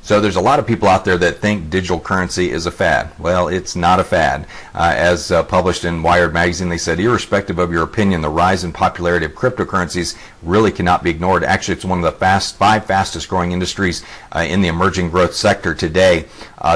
So there's a lot of people out there that think digital currency is a fad. Well, it's not a fad. As published in Wired magazine, they said, irrespective of your opinion, the rise in popularity of cryptocurrencies really cannot be ignored. Actually, it's one of the five fastest growing industries in the emerging growth sector today.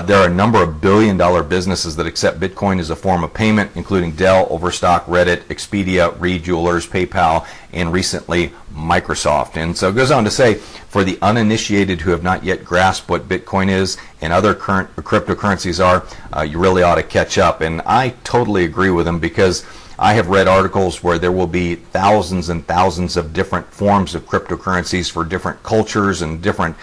There are a number of billion-dollar businesses that accept Bitcoin as a form of payment, including Dell, Overstock, Reddit, Expedia, Reed Jewelers, PayPal, and recently Microsoft. And so it goes on to say, for the uninitiated who have not yet grasped what Bitcoin is and other current cryptocurrencies are, you really ought to catch up. And I totally agree with them, because I have read articles where there will be thousands and thousands of different forms of cryptocurrencies for different cultures and different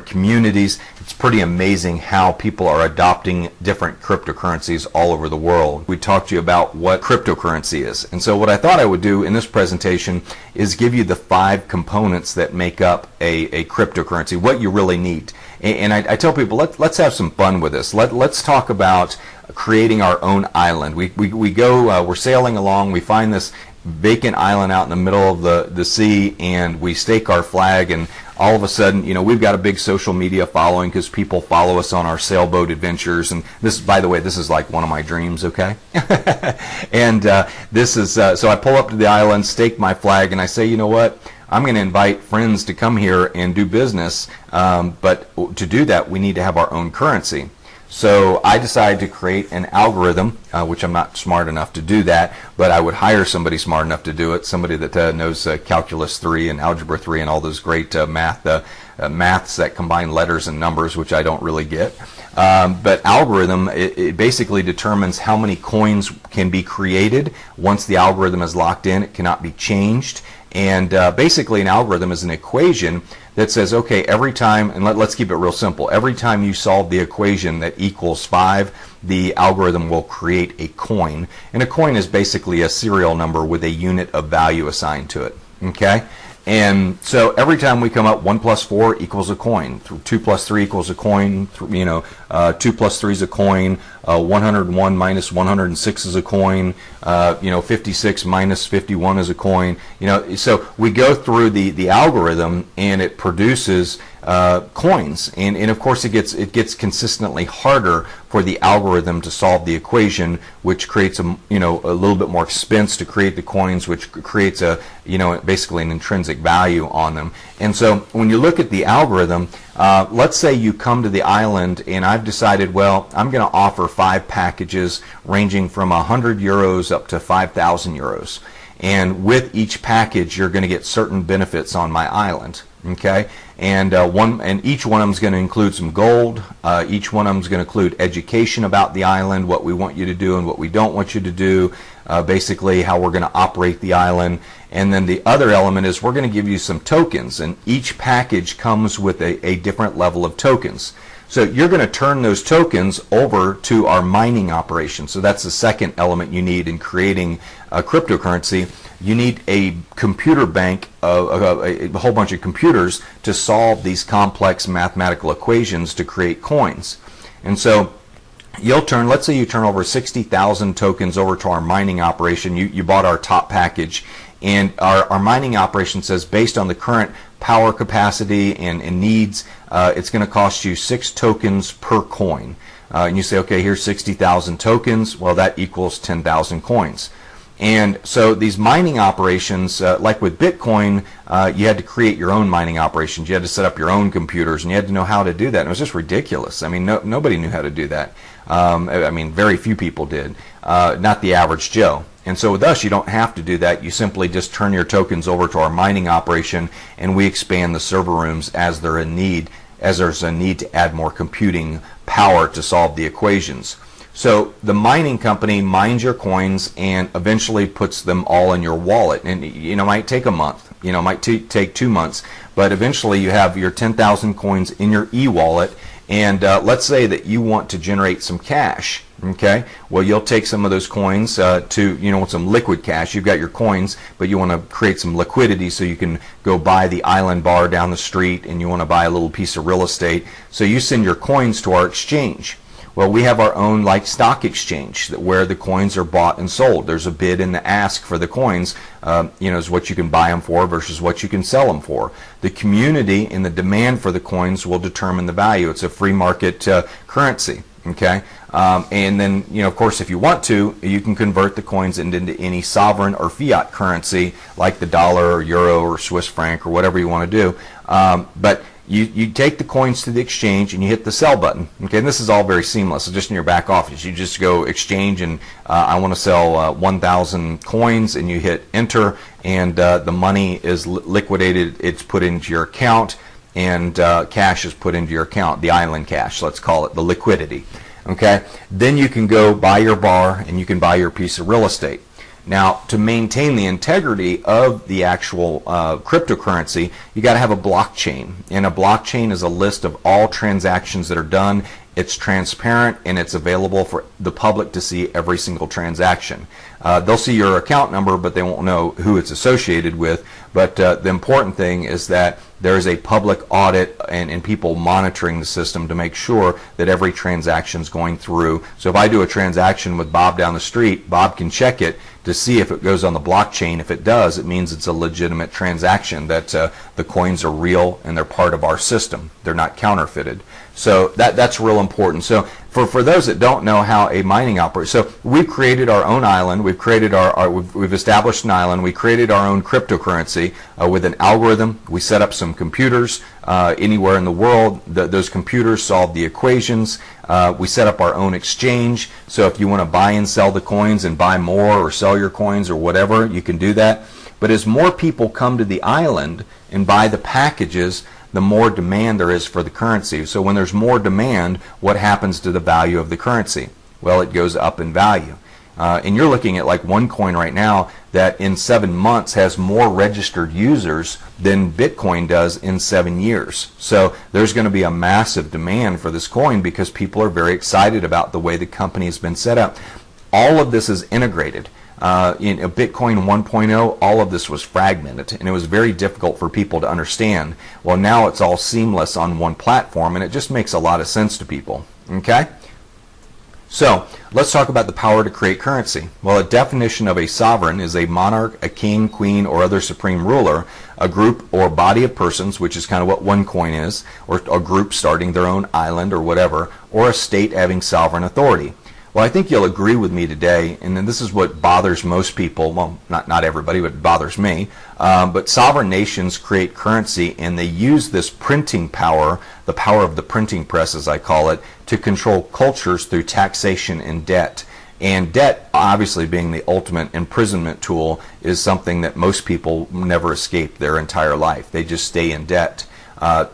communities. It's pretty amazing how people are adopting different cryptocurrencies all over the world. We talked to you about what cryptocurrency is. And so what I thought I would do in this presentation is give you the 5 components that make up a cryptocurrency, what you really need. And I tell people, let's have some fun with this. Let's talk about creating our own island. We go, we're sailing along, we find this vacant island out in the middle of the sea, and we stake our flag, and all of a sudden, we've got a big social media following because people follow us on our sailboat adventures. And this, by the way, this is like one of my dreams, okay? And this is, so I pull up to the island, stake my flag, and I say, you know what? I'm going to invite friends to come here and do business, but to do that, we need to have our own currency. So I decided to create an algorithm, which I'm not smart enough to do that, but I would hire somebody smart enough to do it, somebody that knows Calculus 3 and Algebra 3 and all those great maths that combine letters and numbers, which I don't really get. But algorithm, it basically determines how many coins can be created. Once the algorithm is locked in, it cannot be changed. And basically an algorithm is an equation that says, okay, every time, and let's keep it real simple, every time you solve the equation that equals 5, the algorithm will create a coin. And a coin is basically a serial number with a unit of value assigned to it. Okay? And so every time we come up, 1 plus 4 equals a coin, 2 plus 3 equals a coin, 2 plus 3 is a coin, 101 minus 106 is a coin, 56 minus 51 is a coin. So we go through the algorithm, and it produces coins, and of course it gets consistently harder for the algorithm to solve the equation, which creates a little bit more expense to create the coins, which creates basically an intrinsic value on them. And so when you look at the algorithm, let's say you come to the island, and I've decided, well, I'm going to offer 5 packages ranging from 100 euros up to 5,000 euros. And with each package, you're going to get certain benefits on my island. Okay, and each one of them is going to include some gold. Each one of them is going to include education about the island, what we want you to do and what we don't want you to do, basically how we're going to operate the island. And then the other element is we're going to give you some tokens, and each package comes with a different level of tokens. So you're going to turn those tokens over to our mining operation. So that's the second element you need in creating a cryptocurrency. You need a computer bank, a whole bunch of computers to solve these complex mathematical equations to create coins. And so let's say you turn over 60,000 tokens over to our mining operation. You bought our top package, and our mining operation says, based on the current power capacity and needs, it's going to cost you 6 tokens per coin. And you say, okay, here's 60,000 tokens. Well, that equals 10,000 coins. And so these mining operations, like with Bitcoin, you had to create your own mining operations. You had to set up your own computers, and you had to know how to do that. And it was just ridiculous. I mean, nobody knew how to do that. Very few people did, not the average Joe. And so with us, you don't have to do that. You simply just turn your tokens over to our mining operation, and we expand the server rooms as there's a need to add more computing power to solve the equations. So the mining company mines your coins and eventually puts them all in your wallet. And it might take a month, it might take 2 months, but eventually you have your 10,000 coins in your e-wallet. And let's say that you want to generate some cash. Okay, well, you'll take some of those coins want some liquid cash. You've got your coins, but you want to create some liquidity so you can go buy the island bar down the street, and you want to buy a little piece of real estate. So you send your coins to our exchange. Well, we have our own like stock exchange where the coins are bought and sold. There's a bid and the ask for the coins, is what you can buy them for versus what you can sell them for. The community and the demand for the coins will determine the value. It's a free market currency. Okay, and then of course, if you want to, you can convert the coins into any sovereign or fiat currency like the dollar or euro or Swiss franc or whatever you want to do. But you take the coins to the exchange and you hit the sell button. Okay, and this is all very seamless. So just in your back office, you just go exchange and I want to sell 1,000 coins, and you hit enter, and the money is liquidated. It's put into your account, and cash is put into your account, the island cash, let's call it, the liquidity. Okay, then you can go buy your bar and you can buy your piece of real estate. Now, to maintain the integrity of the actual cryptocurrency, you got to have a blockchain, and a blockchain is a list of all transactions that are done. It's transparent and it's available for the public to see every single transaction. They'll see your account number, but they won't know who it's associated with. But the important thing is that there is a public audit and people monitoring the system to make sure that every transaction is going through. So if I do a transaction with Bob down the street, Bob can check it to see if it goes on the blockchain. If it does, it means it's a legitimate transaction, that the coins are real and they're part of our system. They're not counterfeited. So that's real important. So for those that don't know how a mining operates, so we've created our own island. We've created we've established an island. We created our own cryptocurrency with an algorithm. We set up some computers anywhere in the world. Those computers solve the equations. We set up our own exchange. So if you want to buy and sell the coins and buy more or sell your coins or whatever, you can do that. But as more people come to the island and buy the packages, the more demand there is for the currency. So when there's more demand, what happens to the value of the currency? Well, it goes up in value. And you're looking at like OneCoin right now that in 7 months has more registered users than Bitcoin does in 7 years. So there's going to be a massive demand for this coin because people are very excited about the way the company has been set up. All of this is integrated. In Bitcoin 1.0, all of this was fragmented, and it was very difficult for people to understand. Well, now it's all seamless on one platform, and it just makes a lot of sense to people. Okay? So let's talk about the power to create currency. Well, a definition of a sovereign is a monarch, a king, queen, or other supreme ruler, a group or body of persons, which is kind of what OneCoin is, or a group starting their own island or whatever, or a state having sovereign authority. Well, I think you'll agree with me today, and then this is what bothers most people, well, not everybody, but it bothers me, but sovereign nations create currency, and they use this printing power, the power of the printing press as I call it, to control cultures through taxation and debt. And debt, obviously being the ultimate imprisonment tool, is something that most people never escape their entire life. They just stay in debt.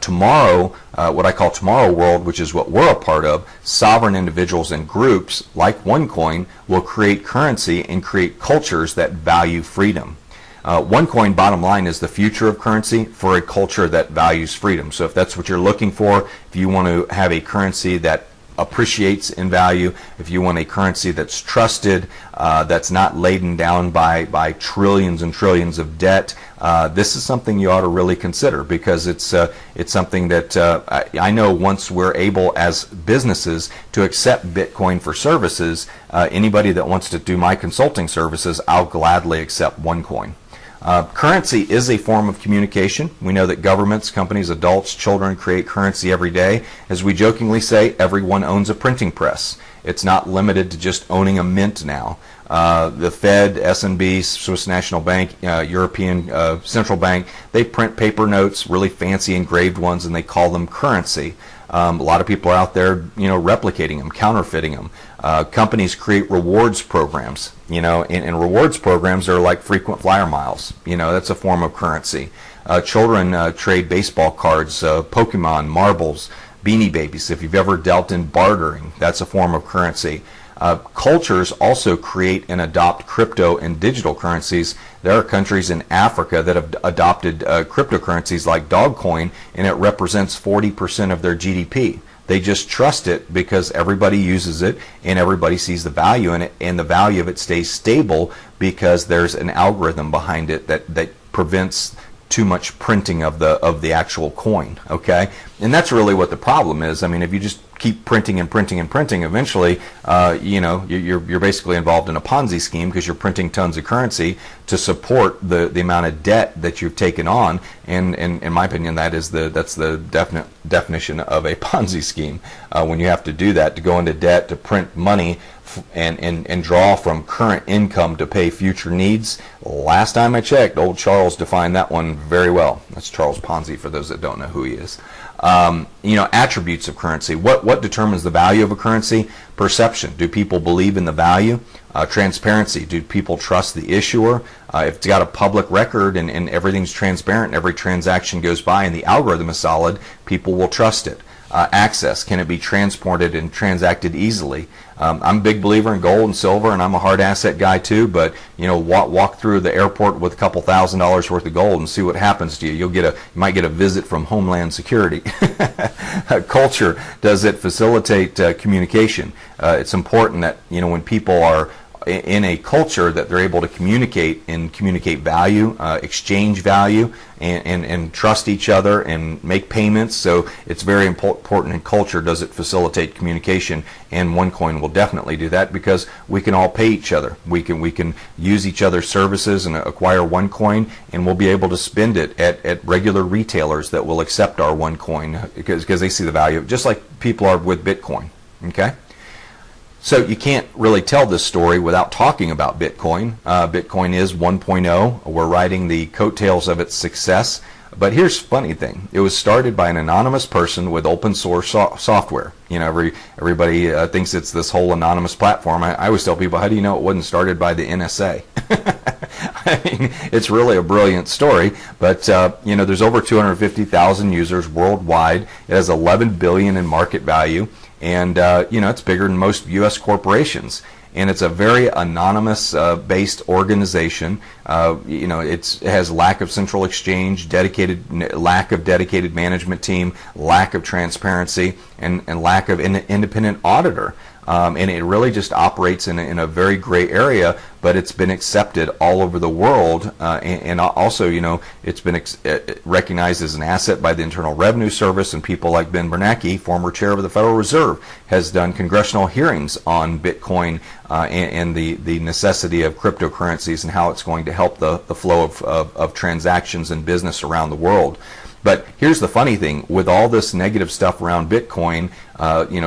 Tomorrow, what I call tomorrow world, which is what we're a part of, sovereign individuals and groups like OneCoin will create currency and create cultures that value freedom. OneCoin, bottom line, is the future of currency for a culture that values freedom. So if that's what you're looking for, if you want to have a currency that appreciates in value, if you want a currency that's trusted, that's not laden down by trillions and trillions of debt, this is something you ought to really consider, because it's something that I know once we're able as businesses to accept Bitcoin for services, anybody that wants to do my consulting services, I'll gladly accept OneCoin. Currency is a form of communication. We know that governments, companies, adults, children create currency every day. As we jokingly say, everyone owns a printing press. It's not limited to just owning a mint now. The Fed, S&B, Swiss National Bank, European Central Bank, they print paper notes, really fancy engraved ones, and they call them currency. A lot of people are out there, replicating them, counterfeiting them. Companies create rewards programs, and rewards programs are like frequent flyer miles. That's a form of currency. Children trade baseball cards, Pokemon, marbles, Beanie Babies. If you've ever dealt in bartering, that's a form of currency. Cultures also create and adopt crypto and digital currencies. There are countries in Africa that have adopted cryptocurrencies like Dogcoin, and it represents 40% of their GDP. They just trust it because everybody uses it and everybody sees the value in it, and the value of it stays stable because there's an algorithm behind it that prevents too much printing of the actual coin. Okay, and that's really what the problem is. I mean, if you just keep printing and printing and printing, eventually, you're basically involved in a Ponzi scheme, because you're printing tons of currency to support the amount of debt that you've taken on. And in my opinion, that's the definite definition of a Ponzi scheme. When you have to do that, to go into debt to print money and draw from current income to pay future needs. Last time I checked, old Charles defined that one very well. That's Charles Ponzi, for those that don't know who he is. Attributes of currency. What determines the value of a currency? Perception. Do people believe in the value? Transparency. Do people trust the issuer? If it's got a public record and everything's transparent, every transaction goes by and the algorithm is solid, people will trust it. Access. Can it be transported and transacted easily? I'm a big believer in gold and silver, and I'm a hard asset guy too, but walk through the airport with a couple $1,000s worth of gold and see what happens to you. You might get a visit from Homeland Security. Culture. Does it facilitate communication? It's important that when people are in a culture, that they're able to communicate value, exchange value, and trust each other and make payments. So it's very important in culture. Does it facilitate communication? And OneCoin will definitely do that, because we can all pay each other. We can use each other's services and acquire OneCoin, and we'll be able to spend it at regular retailers that will accept our OneCoin because they see the value, just like people are with Bitcoin. Okay. So you can't really tell this story without talking about Bitcoin. Bitcoin is 1.0. We're riding the coattails of its success. But here's the funny thing. It was started by an anonymous person with open source software. Everybody thinks it's this whole anonymous platform. I always tell people, how do you know it wasn't started by the NSA? I mean, it's really a brilliant story. But, there's over 250,000 users worldwide. It has $11 billion in market value. And, it's bigger than most U.S. corporations. And it's a very anonymous based organization. It has lack of central exchange, lack of dedicated management team, lack of transparency, and lack of independent auditor. And it really just operates in a very gray area, but it's been accepted all over the world, and also, it's been recognized as an asset by the Internal Revenue Service, and people like Ben Bernanke, former chair of the Federal Reserve, has done congressional hearings on Bitcoin and the necessity of cryptocurrencies and how it's going to help the flow of transactions and business around the world. But here's the funny thing, with all this negative stuff around Bitcoin,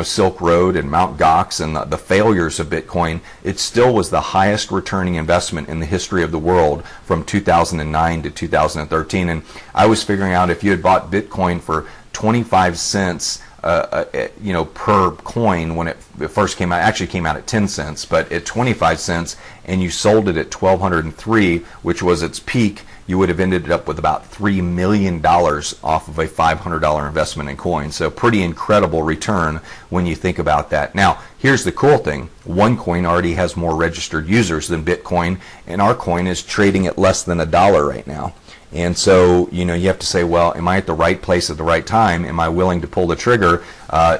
Silk Road and Mt. Gox and the failures of Bitcoin, it still was the highest returning investment in the history of the world from 2009 to 2013. And I was figuring out, if you had bought Bitcoin for 25 cents per coin when it first came out, actually came out at 10 cents, but at 25 cents, and you sold it at 1,203, which was its peak, you would have ended up with about $3 million off of a $500 investment in coin. So pretty incredible return when you think about that. Now, here's the cool thing. OneCoin already has more registered users than Bitcoin, and our coin is trading at less than $1 right now. And so, you have to say, well, am I at the right place at the right time? Am I willing to pull the trigger?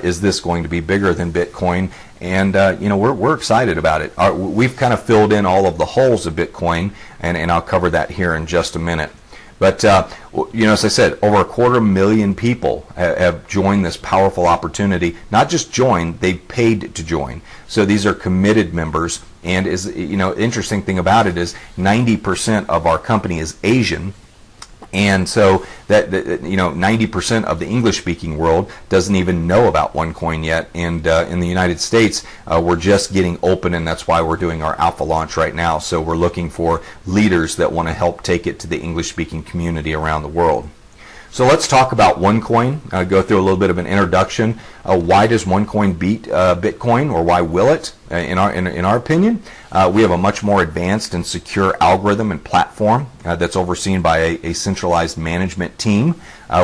Is this going to be bigger than Bitcoin? And, we're excited about it. We've kind of filled in all of the holes of Bitcoin, and I'll cover that here in just a minute. But, as I said, over 250,000 people have joined this powerful opportunity. Not just joined, they paid to join. So these are committed members. And interesting thing about it is 90% of our company is Asian. And so that 90% of the English-speaking world doesn't even know about OneCoin yet. And in the United States, we're just getting open, and that's why we're doing our alpha launch right now. So we're looking for leaders that want to help take it to the English-speaking community around the world. So let's talk about OneCoin. Go through a little bit of an introduction. Why does OneCoin beat Bitcoin, or why will it? In our opinion, we have a much more advanced and secure algorithm and platform that's overseen by a centralized management team.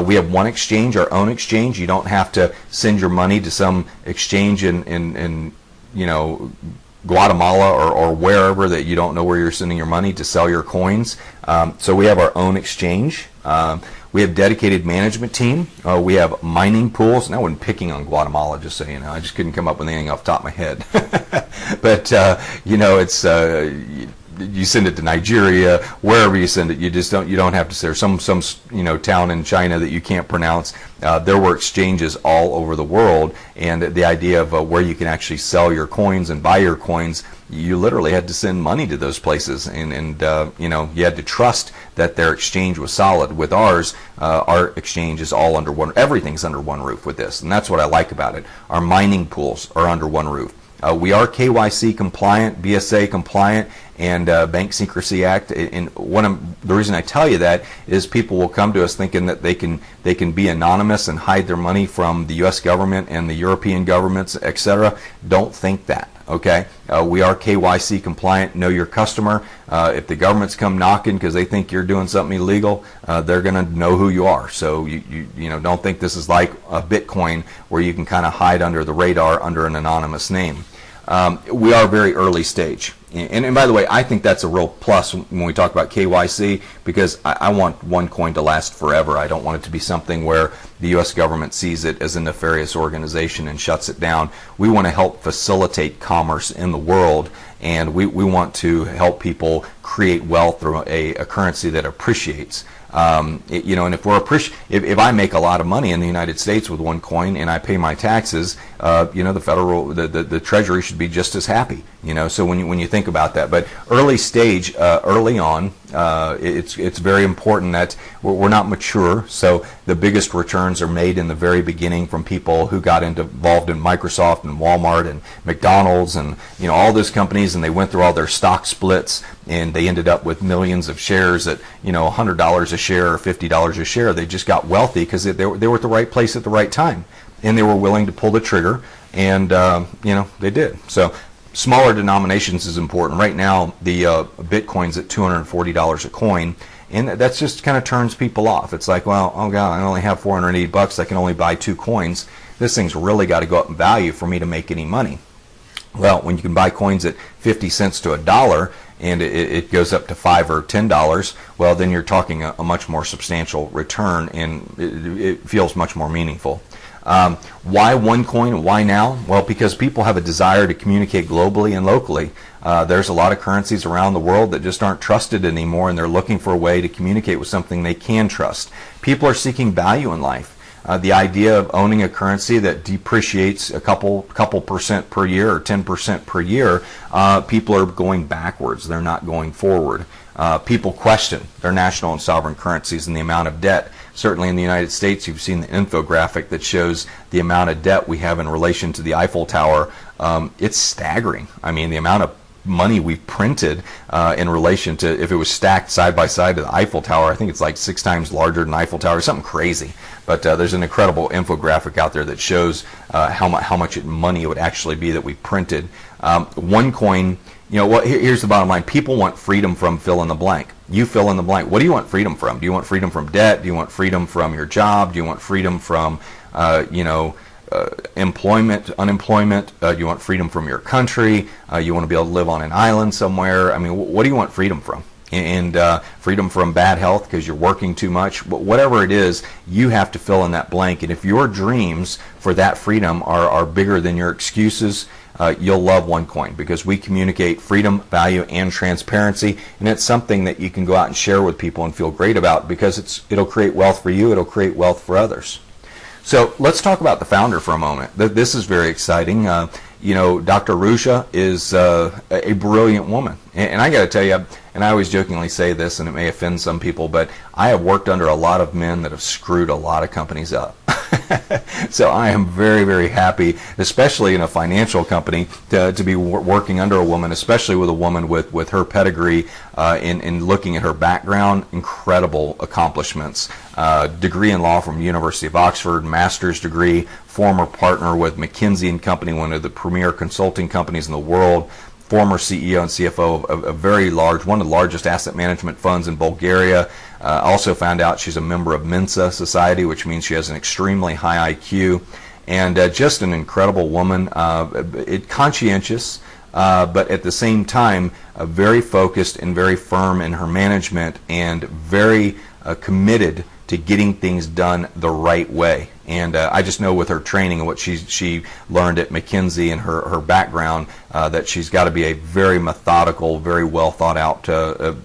We have one exchange, our own exchange. You don't have to send your money to some exchange in Guatemala or wherever that you don't know where you're sending your money to sell your coins. So we have our own exchange. We have dedicated management team. We have mining pools. And I wasn't picking on Guatemala, just so you know. I just couldn't come up with anything off the top of my head. But, it's you send it to Nigeria, wherever you send it, you don't have to say some town in China that you can't pronounce. There were exchanges all over the world, and the idea of where you can actually sell your coins and buy your coins, you literally had to send money to those places, and you had to trust that their exchange was solid. With ours, our exchange is all under one. Everything's under one roof with this, and that's what I like about it. Our mining pools are under one roof. We are KYC compliant, BSA compliant, and Bank Secrecy Act. And the reason I tell you that is people will come to us thinking that they can be anonymous and hide their money from the U.S. government and the European governments, etc. Don't think that. Okay, we are KYC compliant. Know your customer. If the governments come knocking because they think you're doing something illegal, they're going to know who you are. So you don't think this is like a Bitcoin where you can kind of hide under the radar under an anonymous name. We are very early stage. And by the way, I think that's a real plus when we talk about KYC, because I want OneCoin to last forever. I don't want it to be something where the U.S. government sees it as a nefarious organization and shuts it down. We want to help facilitate commerce in the world, and we want to help people create wealth through a currency that appreciates. And if I make a lot of money in the United States with OneCoin and I pay my taxes, the Treasury should be just as happy. So when you think about that, but early stage, early on, it's very important that we're not mature. So the biggest returns are made in the very beginning from people who got involved in Microsoft and Walmart and McDonald's and all those companies, and they went through all their stock splits, and they ended up with millions of shares at $100 a share or $50 a share. They just got wealthy because they were at the right place at the right time, and they were willing to pull the trigger, and they did. So smaller denominations is important. Right now, the Bitcoin's at $240 a coin, and that just kind of turns people off. It's like, well, oh God, I only have $480. I can only buy 2 coins. This thing's really got to go up in value for me to make any money. Well, when you can buy coins at 50 cents to $1, and it goes up to $5 or $10, well, then you're talking a much more substantial return, and it feels much more meaningful. Why OneCoin? Why now? Well, because people have a desire to communicate globally and locally. There's a lot of currencies around the world that just aren't trusted anymore, and they're looking for a way to communicate with something they can trust. People are seeking value in life. The idea of owning a currency that depreciates a couple percent per year or 10% per year, people are going backwards. They're not going forward. People question their national and sovereign currencies and the amount of debt. Certainly in the United States, you've seen the infographic that shows the amount of debt we have in relation to the Eiffel Tower. It's staggering. I mean, the amount of money we've printed in relation to, if it was stacked side by side to the Eiffel Tower, I think it's like 6 times larger than Eiffel Tower, something crazy. But there's an incredible infographic out there that shows how much money it would actually be that we printed. OneCoin, here's the bottom line. People want freedom from fill in the blank. You fill in the blank. What do you want freedom from? Do you want freedom from debt? Do you want freedom from your job? Do you want freedom from, employment, unemployment? Do you want freedom from your country? You want to be able to live on an island somewhere? I mean, what do you want freedom from? And freedom from bad health because you're working too much. But whatever it is, you have to fill in that blank. And if your dreams for that freedom are bigger than your excuses, you'll love OneCoin, because we communicate freedom, value, and transparency, and it's something that you can go out and share with people and feel great about, because it'll create wealth for you, it'll create wealth for others. So let's talk about the founder for a moment. This is very exciting. Dr. Ruja is a brilliant woman, and I got to tell you, and I always jokingly say this, and it may offend some people, but I have worked under a lot of men that have screwed a lot of companies up. So I am very, very happy, especially in a financial company, to be working under a woman, especially with a woman with her pedigree, in looking at her background, incredible accomplishments. Degree in law from University of Oxford, master's degree, former partner with McKinsey & Company, one of the premier consulting companies in the world, former CEO and CFO of a very large, one of the largest asset management funds in Bulgaria. Also found out she's a member of Mensa Society, which means she has an extremely high IQ, and just an incredible woman, conscientious, but at the same time very focused and very firm in her management, and very committed to getting things done the right way. And I just know with her training and what she learned at McKinsey and her background that she's got to be a very methodical, very well thought out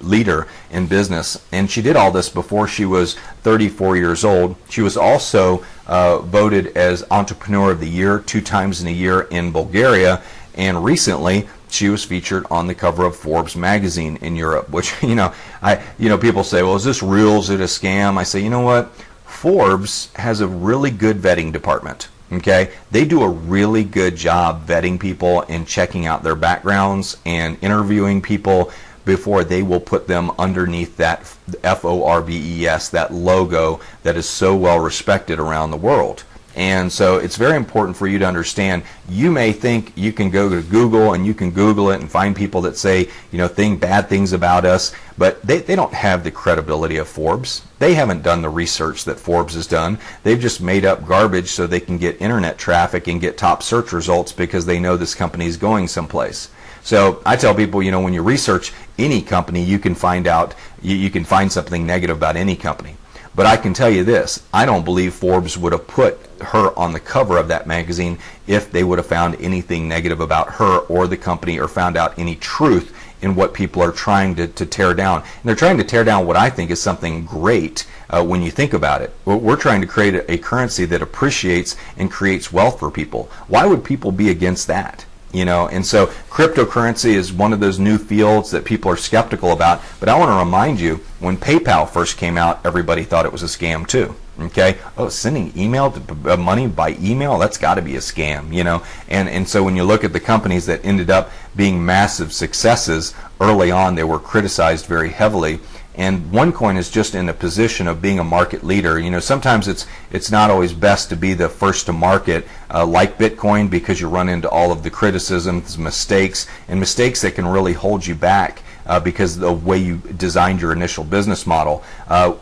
leader in business. And she did all this before she was 34 years old. She was also voted as Entrepreneur of the Year 2 times in a year in Bulgaria. And recently, she was featured on the cover of Forbes magazine in Europe, which, people say, well, is this real? Is it a scam? I say, you know what? Forbes has a really good vetting department. Okay, they do a really good job vetting people and checking out their backgrounds and interviewing people before they will put them underneath that FORBES, that logo that is so well respected around the world. And so it's very important for you to understand. You may think you can go to Google and you can Google it and find people that say, bad things about us, but they don't have the credibility of Forbes. They haven't done the research that Forbes has done. They've just made up garbage so they can get internet traffic and get top search results because they know this company is going someplace. So I tell people, when you research any company, you can find out, you can find something negative about any company. But I can tell you this, I don't believe Forbes would have put her on the cover of that magazine if they would have found anything negative about her or the company or found out any truth in what people are trying to tear down. And they're trying to tear down what I think is something great when you think about it. We're trying to create a currency that appreciates and creates wealth for people. Why would people be against that? And so cryptocurrency is one of those new fields that people are skeptical about. But I want to remind you, when PayPal first came out, everybody thought it was a scam too. Okay? Oh, sending money by email, that's got to be a scam, And so when you look at the companies that ended up being massive successes early on, they were criticized very heavily. And OneCoin is just in a position of being a market leader. Sometimes it's not always best to be the first to market like Bitcoin, because you run into all of the criticisms, mistakes that can really hold you back because of the way you designed your initial business model.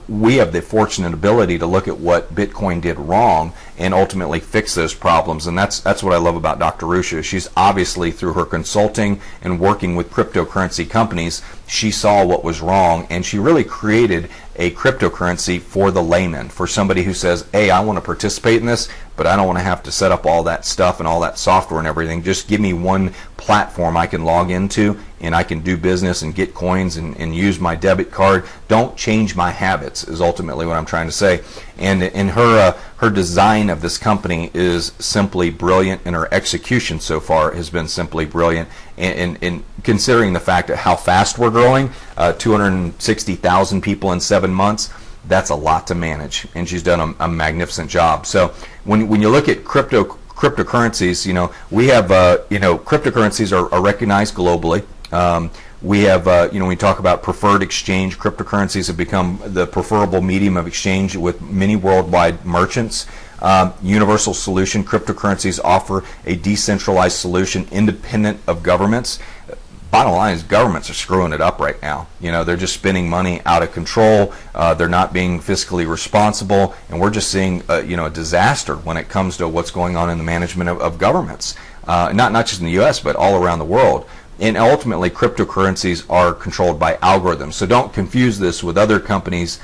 We have the fortunate ability to look at what Bitcoin did wrong and ultimately fix those problems. And that's what I love about Dr. Rusha. She's obviously, through her consulting and working with cryptocurrency companies, she saw what was wrong, and she really created a cryptocurrency for the layman, for somebody who says, hey, I want to participate in this, but I don't want to have to set up all that stuff and all that software and everything. Just give me one platform I can log into and I can do business and get coins and use my debit card. Don't change my habits is ultimately what I'm trying to say. And her design of this company is simply brilliant, and her execution so far has been simply brilliant. And considering the fact that how fast we're growing, 260,000 people in 7 months, that's a lot to manage, and she's done a magnificent job. So when you look at cryptocurrencies, we have cryptocurrencies are recognized globally. We have, when we talk about preferred exchange, cryptocurrencies have become the preferable medium of exchange with many worldwide merchants. Universal solution, cryptocurrencies offer a decentralized solution independent of governments. Bottom line is governments are screwing it up right now. They're just spending money out of control. They're not being fiscally responsible, and we're just seeing a disaster when it comes to what's going on in the management of governments. Not just in the U.S., but all around the world. And ultimately, cryptocurrencies are controlled by algorithms. So don't confuse this with other companies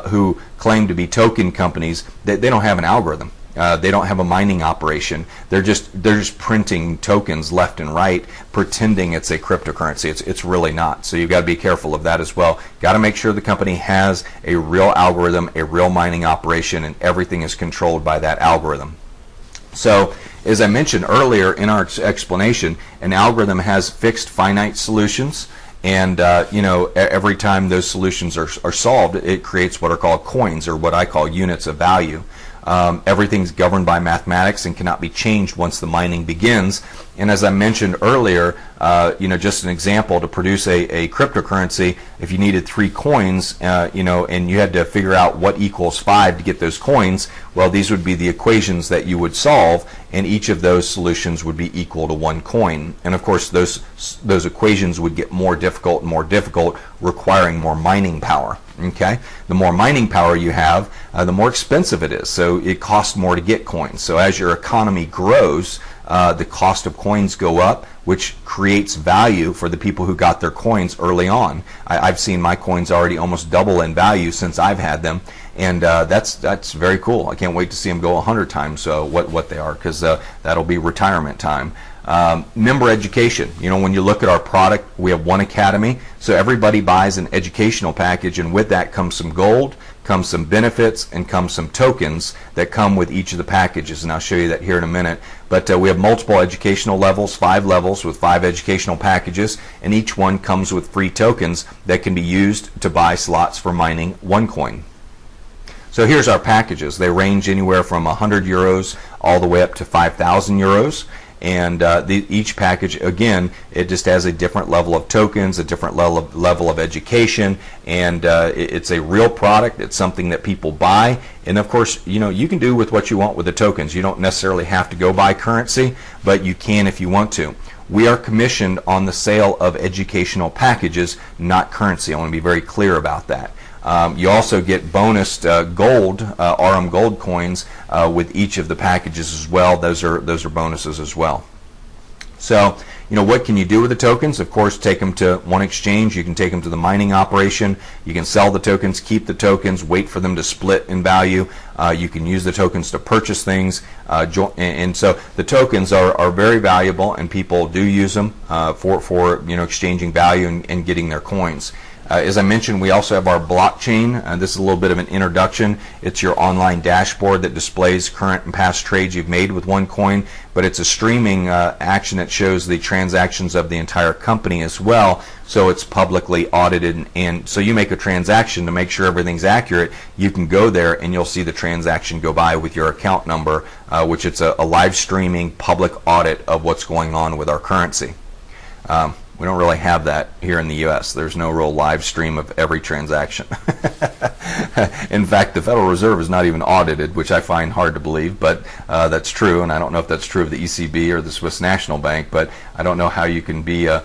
who claim to be token companies. They don't have an algorithm. They don't have a mining operation. They're just printing tokens left and right, pretending it's a cryptocurrency. It's really not. So you've got to be careful of that as well. Got to make sure the company has a real algorithm, a real mining operation, and everything is controlled by that algorithm. So, as I mentioned earlier in our explanation, an algorithm has fixed finite solutions, and every time those solutions are solved, it creates what are called coins, or what I call units of value. Everything's governed by mathematics and cannot be changed once the mining begins. And as I mentioned earlier, just an example, to produce a cryptocurrency, if you needed 3 coins, and you had to figure out what equals 5 to get those coins, well, these would be the equations that you would solve, and each of those solutions would be equal to 1 coin. And of course, those equations would get more difficult and more difficult, requiring more mining power. Okay, the more mining power you have, the more expensive it is. So it costs more to get coins. So as your economy grows, the cost of coins go up, which creates value for the people who got their coins early on. I've seen my coins already almost double in value since I've had them, and that's very cool. I can't wait to see them go 100 times what they are, because that'll be retirement time. Member education. When you look at our product, we have one academy, so everybody buys an educational package, and with that comes some gold, comes some benefits, and comes some tokens that come with each of the packages, and I'll show you that here in a minute. But we have multiple educational levels, 5 levels with 5 educational packages, and each one comes with free tokens that can be used to buy slots for mining OneCoin. So here's our packages. They range anywhere from 100 euros all the way up to 5,000 euros. And each package, again, it just has a different level of tokens, a different level of education, and it's a real product. It's something that people buy, and of course, you can do with what you want with the tokens. You don't necessarily have to go buy currency, but you can if you want to. We are commissioned on the sale of educational packages, not currency. I want to be very clear about that. You also get bonused gold, RM gold coins with each of the packages as well. Those are bonuses as well. So, what can you do with the tokens? Of course, take them to one exchange. You can take them to the mining operation. You can sell the tokens, keep the tokens, wait for them to split in value. You can use the tokens to purchase things. And so the tokens are very valuable, and people do use them for exchanging value and getting their coins. As I mentioned, we also have our blockchain. This is a little bit of an introduction. It's your online dashboard that displays current and past trades you've made with OneCoin, but it's a streaming action that shows the transactions of the entire company as well, so it's publicly audited. And so you make a transaction to make sure everything's accurate, you can go there and you'll see the transaction go by with your account number, which it's a live streaming public audit of what's going on with our currency. We don't really have that here in the U.S. There's no real live stream of every transaction. In fact, the Federal Reserve is not even audited, which I find hard to believe, but that's true, and I don't know if that's true of the ECB or the Swiss National Bank, but I don't know how you can be a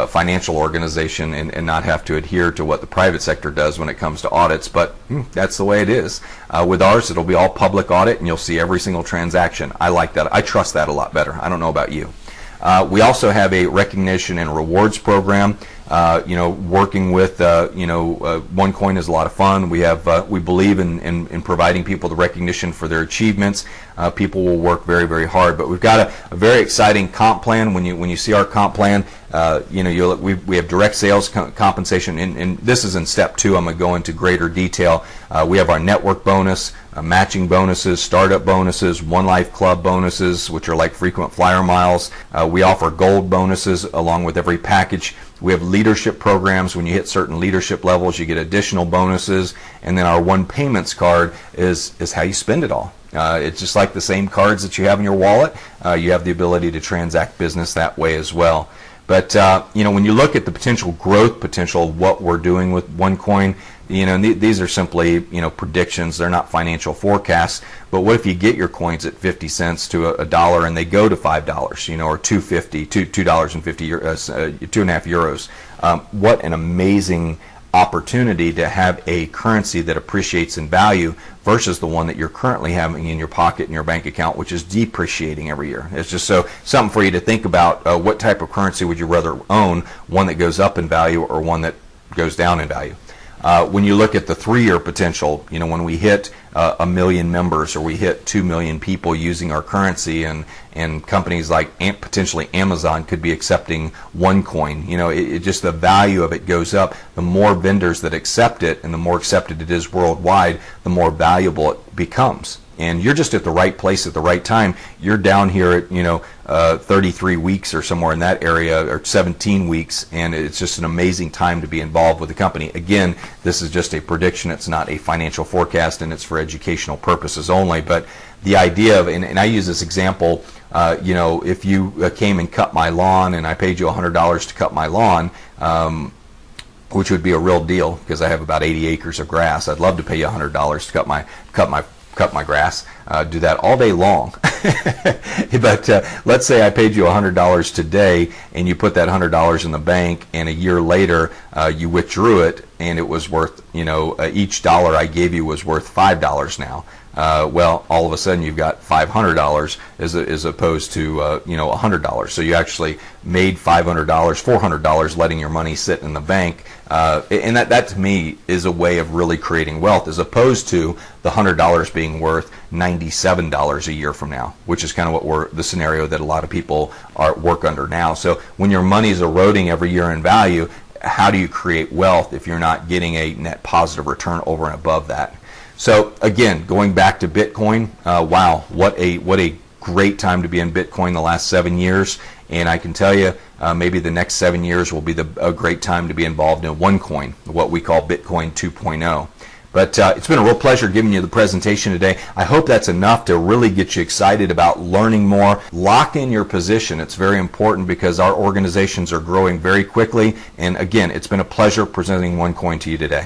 financial organization and not have to adhere to what the private sector does when it comes to audits, but that's the way it is. With ours, it'll be all public audit, and you'll see every single transaction. I like that. I trust that a lot better. I don't know about you. We also have a recognition and rewards program. Working with OneCoin is a lot of fun. We believe in providing people the recognition for their achievements. People will work very, very hard, but we've got a very exciting comp plan. When you see our comp plan, we have direct sales compensation, and this is in step 2. I'm going to go into greater detail. We have our network bonus, matching bonuses, startup bonuses, One Life Club bonuses, which are like frequent flyer miles. We offer gold bonuses along with every package. We have leadership programs. When you hit certain leadership levels, you get additional bonuses. And then our One Payments card is how you spend it all. It's just like the same cards that you have in your wallet. You have the ability to transact business that way as well. But when you look at the potential growth potential of what we're doing with OneCoin, these are simply predictions. They're not financial forecasts. But what if you get your coins at 50 cents to $1 and they go to $5, or $2.50, €2.50, 2.5 euros? What an amazing opportunity to have a currency that appreciates in value versus the one that you're currently having in your pocket in your bank account, which is depreciating every year. It's just something for you to think about. What type of currency would you rather own? One that goes up in value or one that goes down in value? When you look at the 3-year potential, when we hit 1 million members, or we hit 2 million people using our currency, and companies like potentially Amazon could be accepting OneCoin, it just, the value of it goes up. The more vendors that accept it, and the more accepted it is worldwide, the more valuable it becomes. And you're just at the right place at the right time. You're down here at 33 weeks or somewhere in that area, or 17 weeks, and it's just an amazing time to be involved with the company. Again, this is just a prediction. It's not a financial forecast, and it's for educational purposes only. But the idea of, and I use this example, if you came and cut my lawn and I paid you $100 to cut my lawn, which would be a real deal because I have about 80 acres of grass. I'd love to pay you $100 to cut my grass, do that all day long. But let's say I paid you $100 today, and you put that $100 in the bank, and a year later you withdrew it, and it was worth, each dollar I gave you was worth $5 now. well, all of a sudden you've got $500 as opposed to $100. So you actually made $500, $400 letting your money sit in the bank, and that to me is a way of really creating wealth, as opposed to the $100 being worth $97 a year from now, which is kind of what the scenario that a lot of people work under now. So when your money is eroding every year in value, how do you create wealth if you're not getting a net positive return over and above that? So again, going back to Bitcoin, wow, what a great time to be in Bitcoin the last 7 years. And I can tell you, maybe the next 7 years will be a great time to be involved in OneCoin, what we call Bitcoin 2.0. But it's been a real pleasure giving you the presentation today. I hope that's enough to really get you excited about learning more. Lock in your position. It's very important because our organizations are growing very quickly. And again, it's been a pleasure presenting OneCoin to you today.